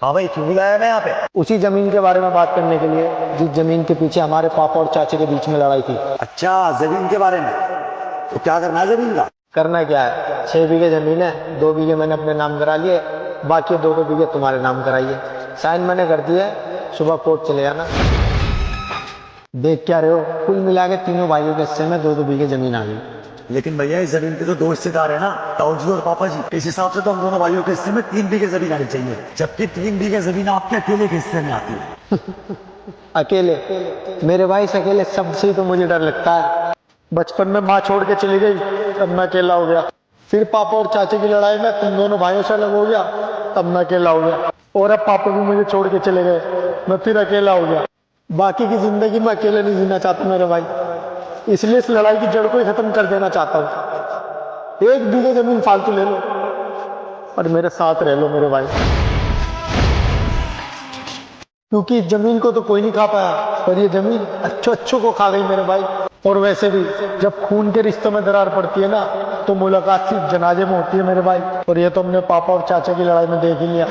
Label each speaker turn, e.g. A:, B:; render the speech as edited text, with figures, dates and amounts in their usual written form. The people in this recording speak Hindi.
A: हाँ भाई, क्यों बुलाया मैं यहाँ पे?
B: उसी जमीन के बारे में बात करने के लिए जिस जमीन के पीछे हमारे पापा और चाचे के बीच में लड़ाई थी।
A: अच्छा, जमीन के बारे में। तो क्या करना है जमीन का?
B: करना क्या है, 6 बीघे जमीन है, 2 बीघे मैंने अपने नाम करा लिए, बाकी 2-2 बीघे तुम्हारे नाम कराइए। साइन मैंने कर दिया है, सुबह कोर्ट चले जाना। देख क्या रहे हो, कुल मिला के तीनों भाइयों के हिस्से में 2-2 बीघे जमीन आ गई।
A: लेकिन भैया, इस जमीन के तो दो हिस्सेदार है ना, ताऊ जी और पापा जी। इस हिसाब से तो हम दोनों भाइयों के हिस्से में 3 बीघे जमीन आनी चाहिए, जबकि 3 बीघे जमीन आपके अकेले के हिस्से में आती है।
B: अकेले? मेरे भाई इस अकेले शब्द से ही तो मुझे डर लगता है। बचपन में माँ छोड़ के चली गई, तब मैं अकेला हो गया। फिर पापा और चाचे की लड़ाई में तुम दोनों भाइयों से अलग हो गया, तब मैं अकेला हो गया। और अब पापा भी मुझे छोड़ के चले गए, मैं फिर अकेला हो गया। बाकी की जिंदगी में अकेले नहीं जीना चाहता मेरे भाई, इसलिए इस लड़ाई की जड़ को ही खत्म कर देना चाहता हूँ। 1 बीघे जमीन फालतू ले लो और मेरे साथ रह लो मेरे भाई, क्योंकि इस जमीन को तो कोई नहीं खा पाया, पर ये जमीन अच्छों को खा गई मेरे भाई। और वैसे भी जब खून के रिश्तों में दरार पड़ती है ना, तो मुलाकात सिर्फ जनाजे में होती है मेरे भाई। और ये तो हमने पापा और चाचा की लड़ाई में देख ही लिया।